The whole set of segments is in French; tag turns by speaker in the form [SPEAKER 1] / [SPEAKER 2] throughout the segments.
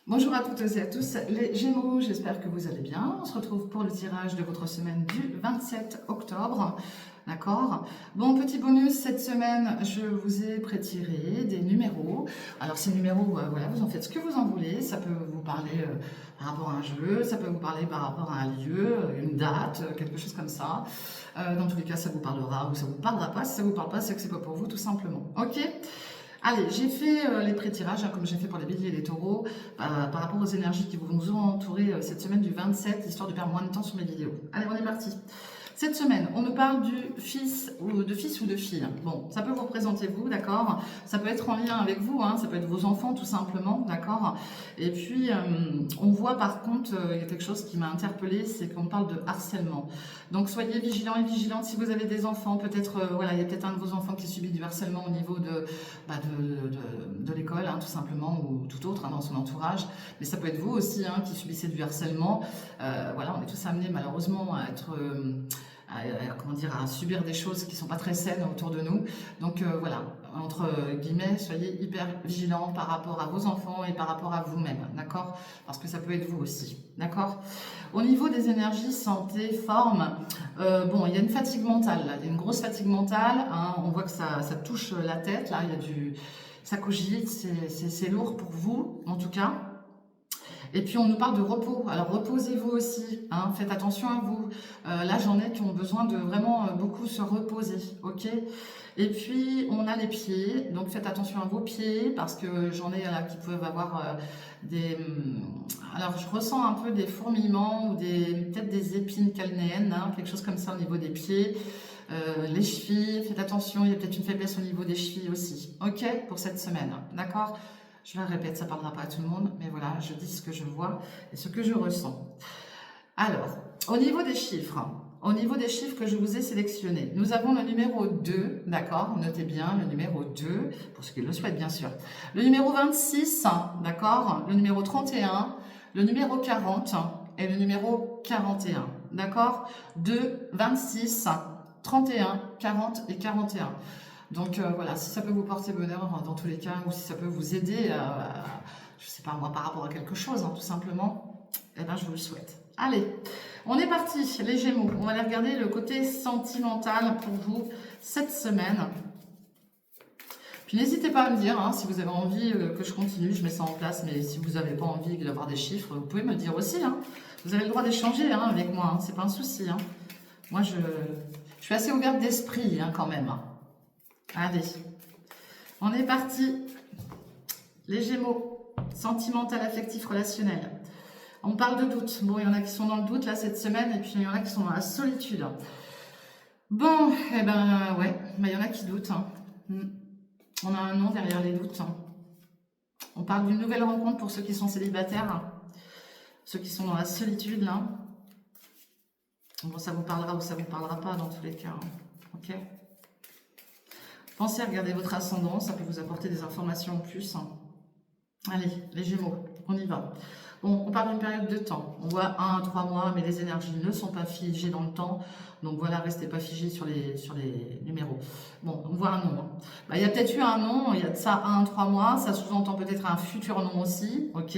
[SPEAKER 1] Bonjour à toutes et à tous les Gémeaux, j'espère que vous allez bien. On se retrouve pour le tirage de votre semaine du 27 octobre. D'accord. Bon, petit bonus, cette semaine, je vous ai pré-tiré des numéros. Alors ces numéros, voilà, vous en faites ce que vous en voulez. Ça peut vous parler par rapport à un jeu, ça peut vous parler par rapport à un lieu, une date, quelque chose comme ça. Dans tous les cas, ça vous parlera ou ça vous parlera pas. Si ça vous parle pas, c'est que c'est pas pour vous, tout simplement. Ok. Allez, j'ai fait les pré-tirages, comme j'ai fait pour les béliers et les taureaux, par rapport aux énergies qui vous ont entouré cette semaine du 27, histoire de perdre moins de temps sur mes vidéos. Allez, on est parti. Cette semaine, on nous parle du fils ou de fille. Bon, ça peut vous représenter vous, d'accord. Ça peut être en lien avec vous, hein, ça peut être vos enfants tout simplement, d'accord. Et puis, on voit par contre, il y a quelque chose qui m'a interpellée, c'est qu'on parle de harcèlement. Donc, soyez vigilants et vigilantes si vous avez des enfants. Peut-être, voilà, il y a peut-être un de vos enfants qui subit du harcèlement au niveau de l'école, hein, tout simplement, ou tout autre, hein, dans son entourage. Mais ça peut être vous aussi, hein, qui subissez du harcèlement. Voilà, on est tous amenés malheureusement à être... comment dire, à subir des choses qui sont pas très saines autour de nous. Donc voilà, entre guillemets, soyez hyper vigilants par rapport à vos enfants et par rapport à vous-même, d'accord? Parce que ça peut être vous aussi, d'accord? Au niveau des énergies, santé, forme, bon, il y a une fatigue mentale, là. Il y a une grosse fatigue mentale, hein. On voit que ça touche la tête, là, il y a ça cogite, c'est lourd pour vous, en tout cas. Et puis on nous parle de repos. Alors reposez-vous aussi, hein, faites attention à vous. Là j'en ai qui ont besoin de vraiment beaucoup se reposer, ok. Et puis on a les pieds, donc faites attention à vos pieds parce que j'en ai là qui peuvent avoir alors je ressens un peu des fourmillements ou peut-être des épines calnéennes, hein, quelque chose comme ça au niveau des pieds. Les chevilles, faites attention, il y a peut-être une faiblesse au niveau des chevilles aussi, ok, pour cette semaine, d'accord. Je le répète, ça ne parlera pas à tout le monde, mais voilà, je dis ce que je vois et ce que je ressens. Alors, au niveau des chiffres que je vous ai sélectionnés, nous avons le numéro 2, d'accord, notez bien le numéro 2, pour ceux qui le souhaitent bien sûr. Le numéro 26, d'accord, le numéro 31, le numéro 40 et le numéro 41, d'accord. 2, 26, 31, 40 et 41. Donc voilà, si ça peut vous porter bonheur dans tous les cas, ou si ça peut vous aider, je sais pas moi, par rapport à quelque chose, hein, tout simplement, eh ben je vous le souhaite. Allez, on est parti, les Gémeaux. On va aller regarder le côté sentimental pour vous cette semaine. Puis n'hésitez pas à me dire, hein, si vous avez envie que je continue, je mets ça en place, mais si vous n'avez pas envie d'avoir des chiffres, vous pouvez me le dire aussi, hein. Vous avez le droit d'échanger, hein, avec moi, hein, c'est pas un souci, hein. Moi, je suis assez ouverte d'esprit, hein, quand même, hein. Allez, on est parti. Les Gémeaux, sentimental, affectif, relationnel. On parle de doute. Bon, il y en a qui sont dans le doute là cette semaine et puis il y en a qui sont dans la solitude. Bon, eh ben ouais, il y en a qui doutent, hein. On a un nom derrière les doutes, hein. On parle d'une nouvelle rencontre pour ceux qui sont célibataires, hein. Ceux qui sont dans la solitude là. Bon, ça vous parlera ou ça vous parlera pas dans tous les cas, hein. Ok. Pensez à regarder votre ascendant, ça peut vous apporter des informations en plus, hein. Allez, les Gémeaux, on y va. Bon, on parle d'une période de temps. On voit 1 à 3 mois, mais les énergies ne sont pas figées dans le temps. Donc voilà, restez pas figés sur les numéros. Bon, on voit un nom, hein. Bah, il y a peut-être eu un nom, il y a de ça 1 à 3 mois. Ça sous-entend peut-être un futur nom aussi, ok.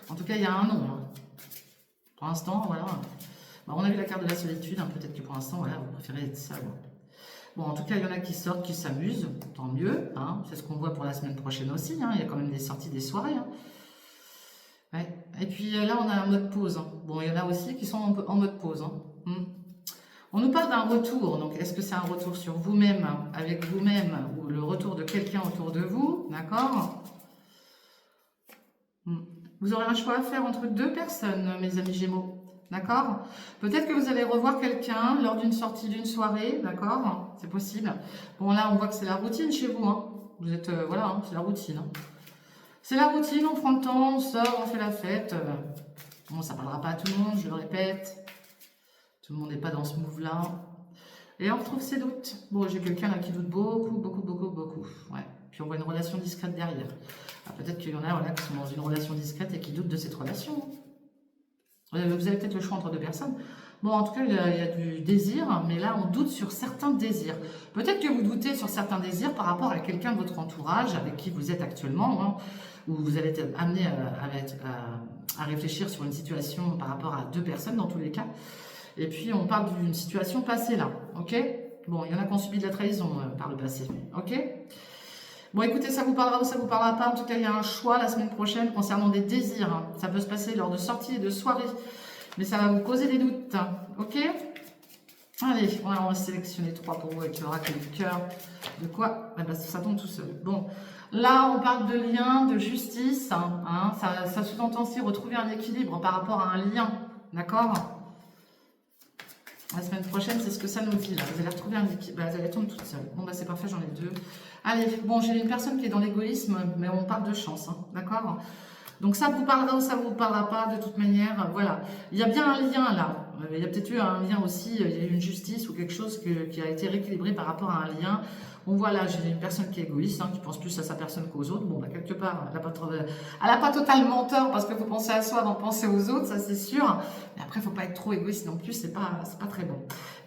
[SPEAKER 1] En tout cas, il y a un nom, hein. Pour l'instant, voilà. Bah, on a vu la carte de la solitude, hein. Peut-être que pour l'instant, voilà, vous préférez être seul. Bon, en tout cas, il y en a qui sortent, qui s'amusent, tant mieux, hein. C'est ce qu'on voit pour la semaine prochaine aussi, hein. Il y a quand même des sorties, des soirées, hein. Ouais. Et puis là, on a un mode pause, hein. Bon, il y en a aussi qui sont en mode pause, hein. On nous parle d'un retour, donc est-ce que c'est un retour sur vous-même, avec vous-même, ou le retour de quelqu'un autour de vous, d'accord. Vous aurez un choix à faire entre deux personnes, mes amis Gémeaux. D'accord. Peut-être que vous allez revoir quelqu'un lors d'une sortie, d'une soirée, d'accord. C'est possible. Bon, là, on voit que c'est la routine chez vous, hein. Vous êtes, voilà, hein, c'est la routine, hein. C'est la routine, on prend le temps, on sort, on fait la fête. Bon, ça ne parlera pas à tout le monde, je le répète. Tout le monde n'est pas dans ce move-là. Et on retrouve ses doutes. Bon, j'ai quelqu'un là qui doute beaucoup. Ouais. Puis on voit une relation discrète derrière. Peut-être qu'il y en a, voilà, qui sont dans une relation discrète et qui doutent de cette relation. Vous avez peut-être le choix entre deux personnes. Bon, en tout cas, il y a du désir, mais là, on doute sur certains désirs. Peut-être que vous doutez sur certains désirs par rapport à quelqu'un de votre entourage avec qui vous êtes actuellement, hein. où vous allez être amené à réfléchir sur une situation par rapport à deux personnes dans tous les cas. Et puis on parle d'une situation passée là, ok? Bon, il y en a qui ont subi de la trahison par le passé, ok? Bon, écoutez, ça vous parlera ou ça vous parlera pas. En tout cas, il y a un choix la semaine prochaine concernant des désirs, hein. Ça peut se passer lors de sorties et de soirées, mais ça va vous causer des doutes, hein. Ok? Allez, on va sélectionner 3 pour vous avec l'oracle du cœur. De quoi? Ah ben, ça tombe tout seul. Bon, là, on parle de lien, de justice, hein. Ça sous-entend aussi retrouver un équilibre par rapport à un lien, d'accord? La semaine prochaine, c'est ce que ça nous dit là. Vous allez retrouver un équilibre. Bah, elle tombe toute seule. Bon, bah c'est parfait, j'en ai 2. Allez, bon, j'ai une personne qui est dans l'égoïsme, mais on parle de chance, hein, d'accord? Donc ça vous parlera ou ça vous parlera pas, de toute manière, voilà. Il y a bien un lien là. Il y a peut-être eu un lien aussi, il y a eu une justice ou quelque chose qui a été rééquilibré par rapport à un lien. On voit là, j'ai une personne qui est égoïste, hein, qui pense plus à sa personne qu'aux autres. Bon, bah, quelque part, elle n'a pas totalement tort parce que vous pensez à soi avant de penser aux autres, ça c'est sûr. Mais après, il ne faut pas être trop égoïste non plus, c'est pas très bon.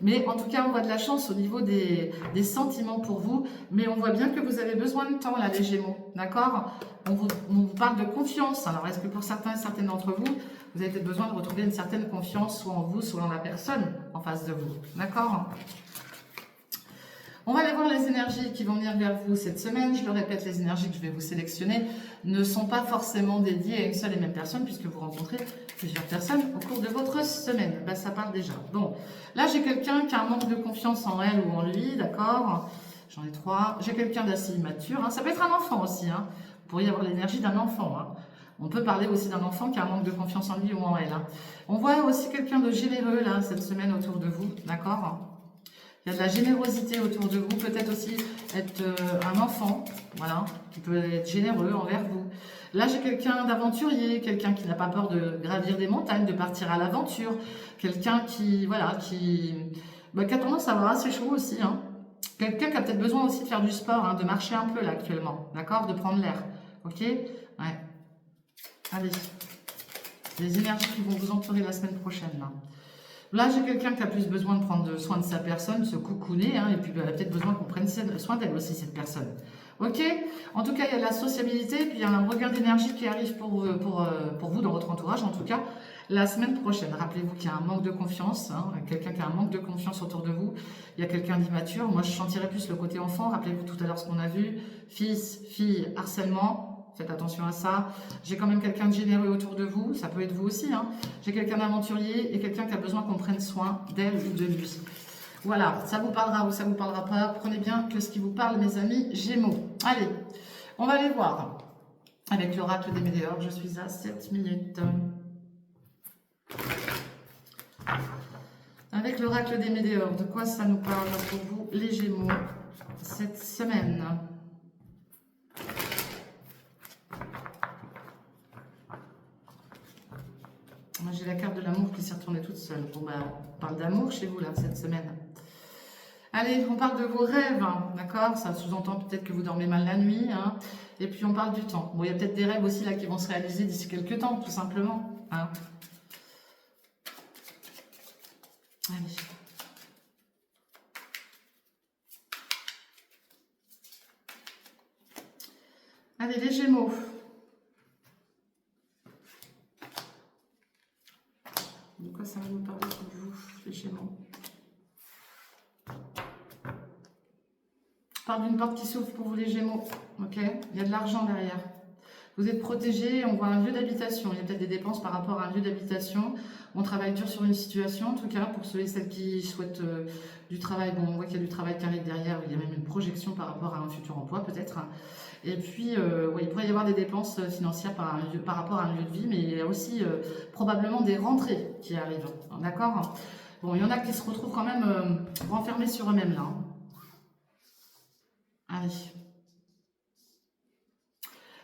[SPEAKER 1] Mais en tout cas, on voit de la chance au niveau des sentiments pour vous. Mais on voit bien que vous avez besoin de temps là, les Gémeaux, d'accord? On vous parle de confiance. Alors, est-ce que pour certains et certaines d'entre vous, vous avez peut-être besoin de retrouver une certaine confiance, soit en vous, soit en la personne en face de vous, d'accord? On va aller voir les énergies qui vont venir vers vous cette semaine. Je le répète, les énergies que je vais vous sélectionner ne sont pas forcément dédiées à une seule et même personne, puisque vous rencontrez plusieurs personnes au cours de votre semaine. Ben, ça parle déjà. Bon, là j'ai quelqu'un qui a un manque de confiance en elle ou en lui, d'accord? J'en ai 3. J'ai quelqu'un d'assez immature, hein. Ça peut être un enfant aussi, hein. Vous pourriez avoir l'énergie d'un enfant, hein. On peut parler aussi d'un enfant qui a un manque de confiance en lui ou en elle, hein. On voit aussi quelqu'un de généreux là cette semaine autour de vous, d'accord? Il y a de la générosité autour de vous, peut-être aussi être un enfant, voilà, qui peut être généreux envers vous. Là, j'ai quelqu'un d'aventurier, quelqu'un qui n'a pas peur de gravir des montagnes, de partir à l'aventure, quelqu'un qui, voilà, qui a tendance à avoir assez chaud aussi, hein. Quelqu'un qui a peut-être besoin aussi de faire du sport, hein, de marcher un peu là actuellement, d'accord, de prendre l'air, ok? Ouais. Allez, les énergies qui vont vous entourer la semaine prochaine là. Là, j'ai quelqu'un qui a plus besoin de prendre soin de sa personne, se coucouner, hein, et puis elle a peut-être besoin qu'on prenne soin d'elle aussi, cette personne. Ok? En tout cas, il y a de la sociabilité, puis il y a un regain d'énergie qui arrive pour vous, dans votre entourage, en tout cas, la semaine prochaine. Rappelez-vous qu'il y a un manque de confiance, hein, quelqu'un qui a un manque de confiance autour de vous. Il y a quelqu'un d'immature. Moi, je sentirais plus le côté enfant. Rappelez-vous tout à l'heure ce qu'on a vu. Fils, fille, harcèlement. Faites attention à ça. J'ai quand même quelqu'un de généreux autour de vous. Ça peut être vous aussi, hein. J'ai quelqu'un d'aventurier et quelqu'un qui a besoin qu'on prenne soin d'elle ou de lui. Voilà, ça vous parlera ou ça vous parlera pas. Prenez bien que ce qui vous parle, mes amis Gémeaux. Allez, on va aller voir. Avec l'oracle des météores, je suis à 7 minutes. Avec l'oracle des météores, de quoi ça nous parle pour vous, les Gémeaux, cette semaine? J'ai la carte de l'amour qui s'est retournée toute seule. Bon, bah, on parle d'amour chez vous, là, cette semaine. Allez, on parle de vos rêves, hein, d'accord? Ça sous-entend peut-être que vous dormez mal la nuit, hein. Et puis, on parle du temps. Bon, il y a peut-être des rêves aussi, là, qui vont se réaliser d'ici quelques temps, tout simplement, hein. Allez. Allez, les Gémeaux. De quoi ça va nous parler pour vous, les Gémeaux? Je parle d'une porte qui s'ouvre pour vous, les Gémeaux. Ok? Il y a de l'argent derrière. Vous êtes protégés, on voit un lieu d'habitation. Il y a peut-être des dépenses par rapport à un lieu d'habitation. On travaille dur sur une situation, en tout cas, pour ceux et celles qui souhaitent du travail. Bon, on voit qu'il y a du travail qui arrive derrière. Il y a même une projection par rapport à un futur emploi, peut-être. Et puis, ouais, il pourrait y avoir des dépenses financières par rapport à un lieu de vie, mais il y a aussi probablement des rentrées qui arrivent. D'accord? Bon, il y en a qui se retrouvent quand même renfermés sur eux-mêmes, là. Allez.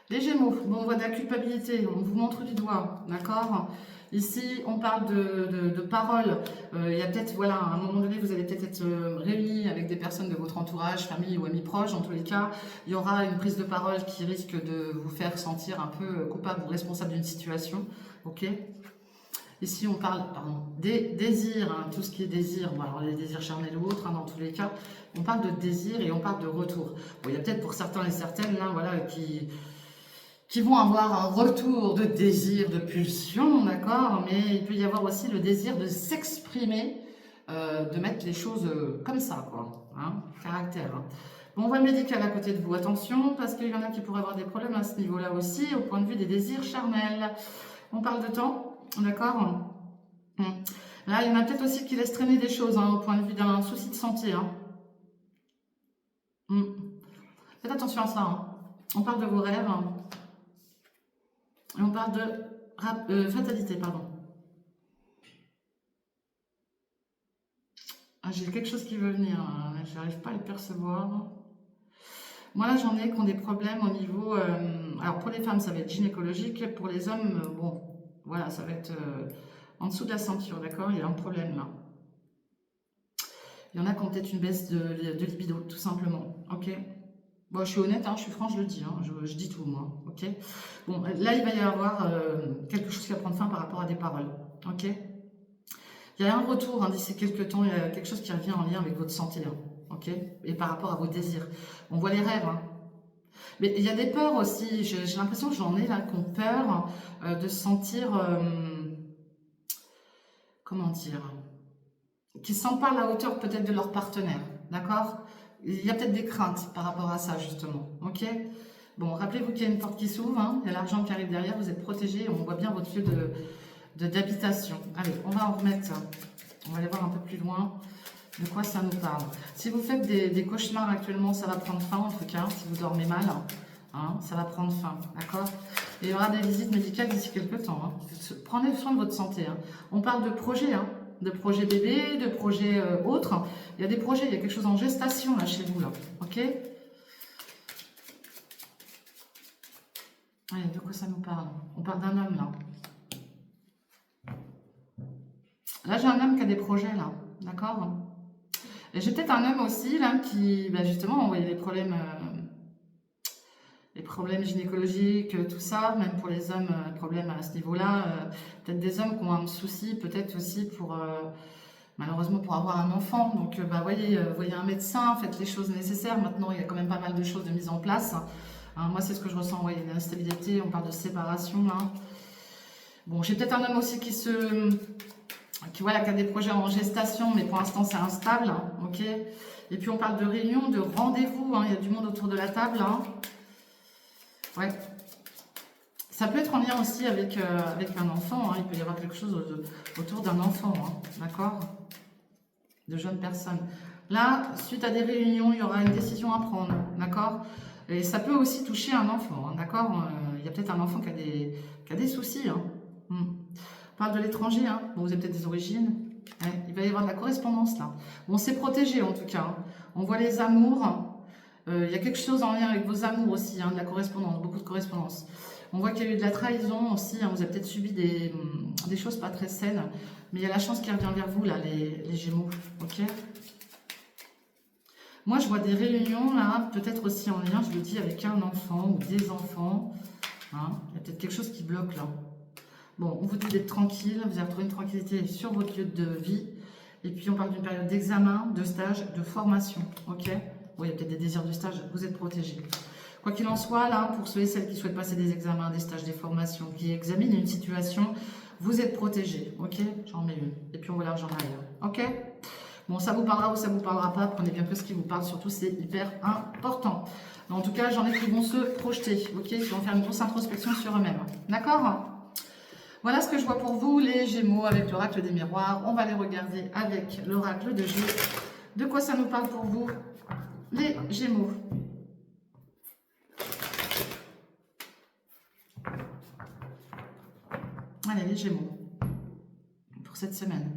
[SPEAKER 1] Les Gémeaux, bon, on voit de la culpabilité, on vous montre du doigt, d'accord? Ici, on parle de paroles. Il y a peut-être, voilà, à un moment donné, vous allez peut-être être réunis avec des personnes de votre entourage, famille ou amis proches. En tous les cas, il y aura une prise de parole qui risque de vous faire sentir un peu coupable ou responsable d'une situation, ok? Ici, on parle des désirs, hein, tout ce qui est désir, bon, alors les désirs charnels ou autres, hein, dans tous les cas. On parle de désir et on parle de retour. Bon, il y a peut-être pour certains et certaines, là, voilà, qui vont avoir un retour de désir, de pulsion, d'accord? Mais il peut y avoir aussi le désir de s'exprimer, de mettre les choses comme ça, quoi. Hein, caractère. Hein. Bon, on voit le médical à côté de vous. Attention, parce qu'il y en a qui pourraient avoir des problèmes à ce niveau-là aussi, au point de vue des désirs charnels. On parle de temps, d'accord? Là, il y en a peut-être aussi qui laissent traîner des choses, hein, au point de vue d'un souci de santé. Hein. Faites attention à ça. Hein. On parle de vos rêves. Hein. Et on parle de fatalité, pardon. Ah, j'ai quelque chose qui veut venir. Hein. Je n'arrive pas à le percevoir. Moi, là, j'en ai qui ont des problèmes au niveau... alors, pour les femmes, ça va être gynécologique. Pour les hommes, bon, voilà, ça va être en dessous de la ceinture, d'accord? Il y a un problème, là. Il y en a qui ont peut-être une baisse de libido, tout simplement, ok? Bon, je suis honnête, hein, je suis franche, je le dis, hein, je dis tout, moi, ok? Bon, là, il va y avoir quelque chose qui va prendre fin par rapport à des paroles, ok? Il y a un retour, hein, d'ici quelques temps, il y a quelque chose qui revient en lien avec votre santé, hein, ok? Et par rapport à vos désirs. On voit les rêves, hein. Mais il y a des peurs aussi, j'ai l'impression que j'en ai là, qui ont peur de se sentir, comment dire, qui ne se sentent pas à la hauteur peut-être de leur partenaire, d'accord? Il y a peut-être des craintes par rapport à ça, justement, ok? Bon, rappelez-vous qu'il y a une porte qui s'ouvre, hein, il y a l'argent qui arrive derrière, vous êtes protégé, on voit bien votre lieu d'habitation. Allez, on va en remettre, on va aller voir un peu plus loin de quoi ça nous parle. Si vous faites des cauchemars actuellement, ça va prendre fin, en tout cas, si vous dormez mal, hein, ça va prendre fin, d'accord? Et il y aura des visites médicales d'ici quelques temps. Hein. Prenez soin de votre santé. Hein. On parle de projets, hein, de projets bébés, de projets autres. Il y a des projets, il y a quelque chose en gestation là chez vous, là, ok? Allez, de quoi ça nous parle? On parle d'un homme, là. Là, j'ai un homme qui a des projets, là, d'accord? Et j'ai peut-être un homme aussi, là, qui, bah, justement, on voyait les problèmes gynécologiques, tout ça, même pour les hommes, problèmes à ce niveau-là. Peut-être des hommes qui ont un souci, peut-être aussi pour, malheureusement, pour avoir un enfant. Donc, bah, voyez un médecin, faites les choses nécessaires. Maintenant, il y a quand même pas mal de choses de mise en place. Hein, moi, c'est ce que je ressens, une instabilité, on parle de séparation, là. Bon, j'ai peut-être un homme aussi qui a des projets en gestation, mais pour l'instant, c'est instable, hein, ok? Et puis, on parle de réunion, de rendez-vous, hein, il y a du monde autour de la table, hein. Ouais. Ça peut être en lien aussi avec un enfant. Hein. Il peut y avoir quelque chose autour d'un enfant. Hein. D'accord? De jeunes personnes. Là, suite à des réunions, il y aura une décision à prendre. D'accord? Et ça peut aussi toucher un enfant. Hein. D'accord? Il y a peut-être un enfant qui a des soucis. Hein. On parle de l'étranger. Hein. Bon, vous avez peut-être des origines. Ouais. Il va y avoir de la correspondance là. Bon, c'est protégé en tout cas. Hein. On voit les amours. Il y a quelque chose en lien avec vos amours aussi, hein, de la correspondance, beaucoup de correspondance. On voit qu'il y a eu de la trahison aussi, hein, vous avez peut-être subi des choses pas très saines, mais il y a la chance qui revient vers vous, là, les Gémeaux, ok? Moi, je vois des réunions, là, peut-être aussi en lien, je le dis, avec un enfant ou des enfants. Hein, il y a peut-être quelque chose qui bloque, là. Bon, on vous dit d'être tranquille, vous allez retrouver une tranquillité sur votre lieu de vie. Et puis, on parle d'une période d'examen, de stage, de formation, ok? Oui, il y a peut-être des désirs de stage, vous êtes protégés. Quoi qu'il en soit, là, pour ceux et celles qui souhaitent passer des examens, des stages, des formations, qui examinent une situation, vous êtes protégés, ok? J'en mets une. Et puis on voit l'argent derrière, ok? Bon, ça vous parlera ou ça vous parlera pas, prenez bien que ce qui vous parle, surtout c'est hyper important. Mais en tout cas, j'en ai qui vont se projeter, ok? Qui vont faire une grosse introspection sur eux-mêmes, d'accord? Voilà ce que je vois pour vous, les Gémeaux, avec l'oracle des miroirs. On va les regarder avec l'oracle de jeu. De quoi ça nous parle pour vous, les Gémeaux? Allez, les Gémeaux, pour cette semaine.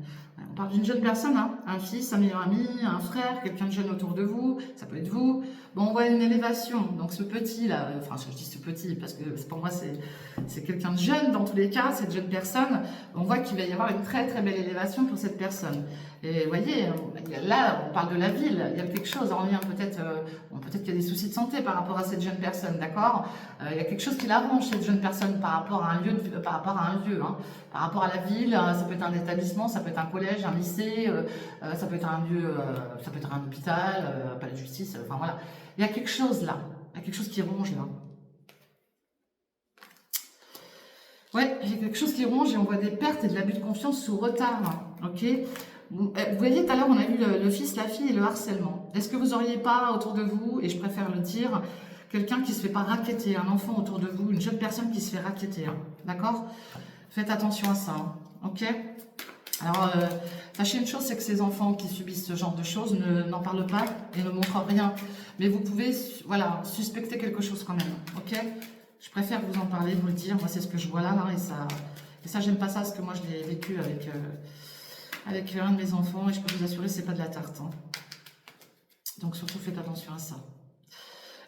[SPEAKER 1] On parle d'une jeune personne, hein, un fils, un meilleur ami, un frère, quelqu'un de jeune autour de vous, ça peut être vous. Bon, on voit une élévation, donc ce petit là, enfin je dis ce petit parce que pour moi c'est quelqu'un de jeune dans tous les cas, cette jeune personne, on voit qu'il va y avoir une très très belle élévation pour cette personne. Et vous voyez, là on parle de la ville, il y a quelque chose en lien peut-être, peut-être qu'il y a des soucis de santé par rapport à cette jeune personne, d'accord? Il y a quelque chose qui l'arrange cette jeune personne par rapport à un lieu, hein, par rapport à la ville, ça peut être un établissement, ça peut être un collège, un lycée, ça peut être un lieu, ça peut être un hôpital, un palais de justice, enfin voilà. Il y a quelque chose là, il y a quelque chose qui ronge là. Ouais, j'ai quelque chose qui ronge et on voit des pertes et de l'abus de confiance sous retard. Ok. Vous voyez, tout à l'heure, on a vu le fils, la fille et le harcèlement. Est-ce que vous auriez pas autour de vous, et je préfère le dire, quelqu'un qui se fait pas racketter, un enfant autour de vous, une jeune personne qui se fait racketter, hein, d'accord? Faites attention à ça, hein, ok? Alors, sachez une chose, c'est que ces enfants qui subissent ce genre de choses n'en parlent pas et ne montrent rien. Mais vous pouvez, voilà, suspecter quelque chose quand même, ok? Je préfère vous en parler, vous le dire. Moi, c'est ce que je vois là, et ça j'aime pas ça, parce que moi, je l'ai vécu avec un de mes enfants, et je peux vous assurer, c'est pas de la tarte, hein. Donc, surtout, faites attention à ça.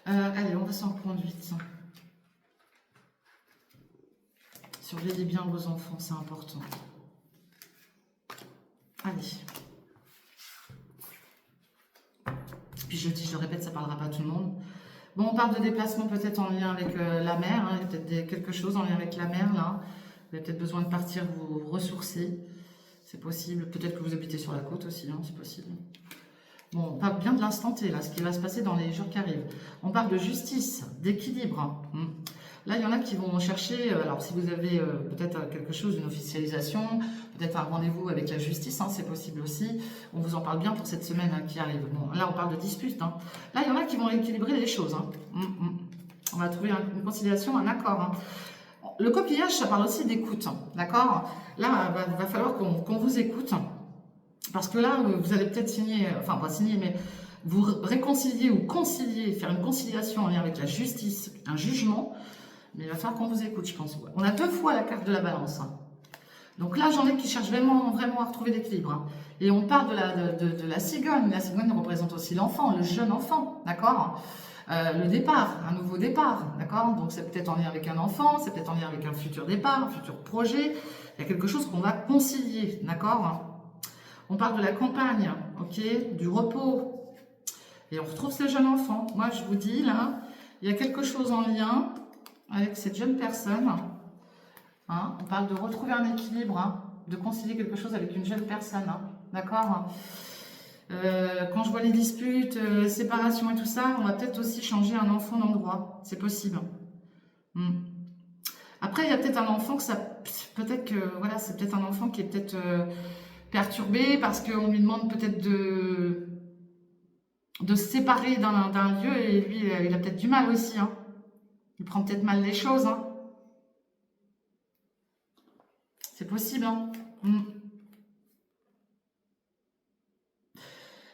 [SPEAKER 1] Allez, on va sur conduite. Surveillez bien vos enfants, c'est important. Allez. Puis je dis, je le répète, ça parlera pas à tout le monde. Bon, on parle de déplacement peut-être en lien avec la mer. Hein. Il y a peut-être quelque chose en lien avec la mer, là. Vous avez peut-être besoin de partir vous ressourcer. C'est possible. Peut-être que vous habitez sur la côte aussi, hein, c'est possible. Bon, on parle bien de l'instant T, là, ce qui va se passer dans les jours qui arrivent. On parle de justice, d'équilibre. Là, il y en a qui vont chercher, alors si vous avez peut-être quelque chose, une officialisation, peut-être un rendez-vous avec la justice, hein, c'est possible aussi. On vous en parle bien pour cette semaine hein, qui arrive. Bon, là, on parle de dispute. Hein. Là, il y en a qui vont équilibrer les choses. Hein. On va trouver une conciliation, un accord. Hein. Le copillage, ça parle aussi d'écoute, hein, d'accord? Là, il va falloir qu'on vous écoute. Parce que là, vous allez peut-être signer, enfin pas signer, mais vous réconcilier ou concilier, faire une conciliation en lien avec la justice, un jugement, mais il va falloir qu'on vous écoute, je pense. On a deux fois la carte de la balance. Hein. Donc là, j'en ai qui cherchent vraiment, vraiment à retrouver l'équilibre. Hein. Et on parle de la cigogne. La cigogne représente aussi l'enfant, le jeune enfant, d'accord? Le départ, un nouveau départ, d'accord? Donc c'est peut-être en lien avec un enfant, c'est peut-être en lien avec un futur départ, un futur projet. Il y a quelque chose qu'on va concilier, d'accord? On parle de la campagne, ok, du repos. Et on retrouve ces jeunes enfants. Moi, je vous dis, là, il y a quelque chose en lien avec cette jeune personne. Hein. On parle de retrouver un équilibre, hein, de concilier quelque chose avec une jeune personne. Hein, d'accord quand je vois les disputes, séparation et tout ça, on va peut-être aussi changer un enfant d'endroit. C'est possible. Après, il y a peut-être un enfant que ça... Peut-être que, voilà, c'est peut-être un enfant qui est peut-être... perturbé parce qu'on lui demande peut-être de se séparer d'un lieu et lui, il a peut-être du mal aussi. Hein. Il prend peut-être mal les choses. Hein. C'est possible. Hein.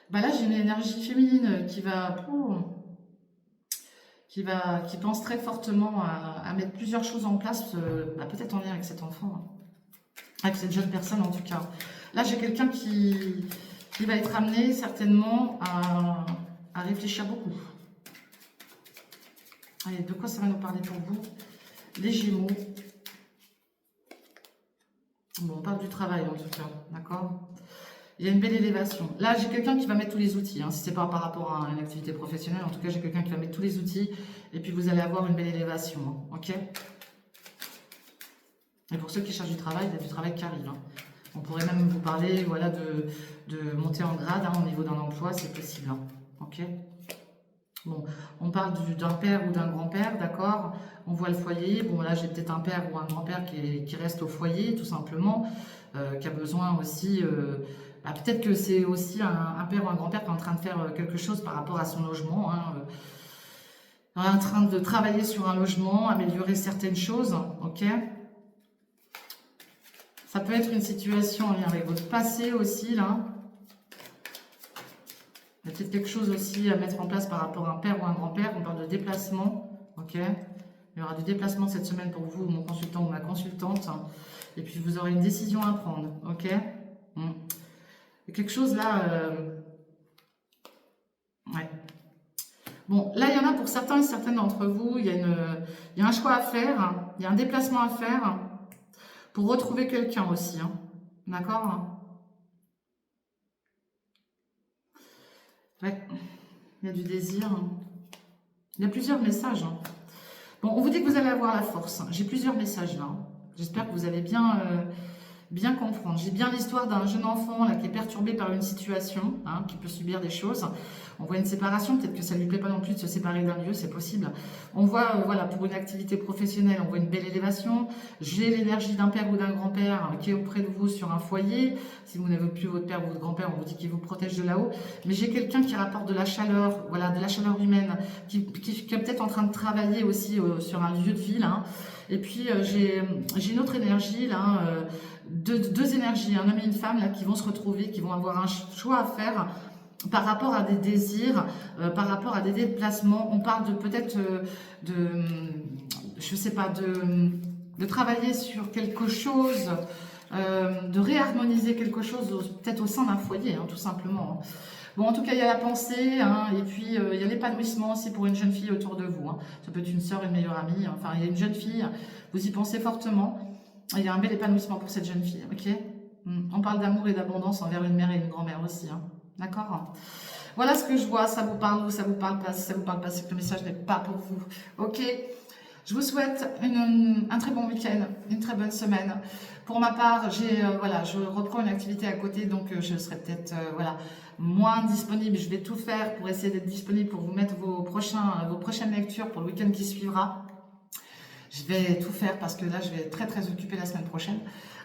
[SPEAKER 1] Bah là, j'ai une énergie féminine qui pense très fortement à mettre plusieurs choses en place, peut-être en lien avec cet enfant, hein. Avec cette jeune personne en tout cas. Là, j'ai quelqu'un qui va être amené certainement à réfléchir beaucoup. Allez, de quoi ça va nous parler pour vous? Les Gémeaux. Bon, on parle du travail en tout cas, d'accord? Il y a une belle élévation. Là, j'ai quelqu'un qui va mettre tous les outils. Hein. Si ce n'est pas par rapport à une activité professionnelle, en tout cas, j'ai quelqu'un qui va mettre tous les outils. Et puis, vous allez avoir une belle élévation. Hein. Ok? Et pour ceux qui cherchent du travail, il y a du travail qui arrive. Hein. On pourrait même vous parler voilà, de monter en grade hein, au niveau d'un emploi, c'est possible. Hein. Ok? Bon, on parle d'un père ou d'un grand-père, d'accord? On voit le foyer. Bon, là, j'ai peut-être un père ou un grand-père qui reste au foyer, tout simplement, qui a besoin aussi... peut-être que c'est aussi un père ou un grand-père qui est en train de faire quelque chose par rapport à son logement. Hein, en train de travailler sur un logement, améliorer certaines choses, ok? Ça peut être une situation en lien avec votre passé aussi, là. Il y a peut-être quelque chose aussi à mettre en place par rapport à un père ou un grand-père. On parle de déplacement, ok? Il y aura du déplacement cette semaine pour vous, mon consultant ou ma consultante. Et puis, vous aurez une décision à prendre, ok? Il y a quelque chose là... Ouais. Bon, là, il y en a pour certains et certaines d'entre vous, il y a un choix à faire, il y a un déplacement à faire pour retrouver quelqu'un aussi, hein. D'accord? Ouais, il y a du désir. Il y a plusieurs messages. Hein. Bon, on vous dit que vous allez avoir la force. J'ai plusieurs messages là. J'espère que vous allez bien bien comprendre. J'ai bien l'histoire d'un jeune enfant là, qui est perturbé par une situation, hein, qui peut subir des choses. On voit une séparation, peut-être que ça ne lui plaît pas non plus de se séparer d'un lieu, c'est possible. On voit, voilà, pour une activité professionnelle, on voit une belle élévation. J'ai l'énergie d'un père ou d'un grand-père qui est auprès de vous sur un foyer. Si vous n'avez plus votre père ou votre grand-père, on vous dit qu'il vous protège de là-haut. Mais j'ai quelqu'un qui rapporte de la chaleur, voilà, de la chaleur humaine, qui est peut-être en train de travailler aussi sur un lieu de vie, là, hein. Et puis j'ai une autre énergie là, deux énergies, un homme et une femme là qui vont se retrouver, qui vont avoir un choix à faire par rapport à des désirs, par rapport à des déplacements. On parle de peut-être je sais pas, de travailler sur quelque chose, de réharmoniser quelque chose, peut-être au sein d'un foyer, hein, tout simplement, hein. Bon, en tout cas, il y a la pensée, hein, et puis il y a l'épanouissement aussi pour une jeune fille autour de vous, hein. Ça peut être une sœur, une meilleure amie, enfin, il y a une jeune fille, vous y pensez fortement. Il y a un bel épanouissement pour cette jeune fille, ok? On parle d'amour et d'abondance envers une mère et une grand-mère aussi, hein. D'accord? Voilà ce que je vois, ça vous parle ou ça vous parle pas. Si ça vous parle pas, c'est que le message n'est pas pour vous, ok? Je vous souhaite un très bon week-end, une très bonne semaine. Pour ma part, voilà, je reprends une activité à côté, donc je serai peut-être voilà, moins disponible. Je vais tout faire pour essayer d'être disponible pour vous mettre vos prochaines lectures pour le week-end qui suivra. Je vais tout faire parce que là, je vais être très très occupée la semaine prochaine.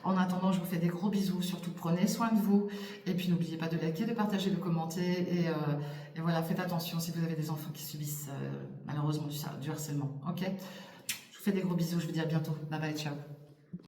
[SPEAKER 1] En attendant, je vous fais des gros bisous. Surtout, prenez soin de vous. Et puis, n'oubliez pas de liker, de partager, de commenter. Et voilà, faites attention si vous avez des enfants qui subissent malheureusement du harcèlement. Ok? Je vous fais des gros bisous. Je vous dis à bientôt. Bye bye, ciao.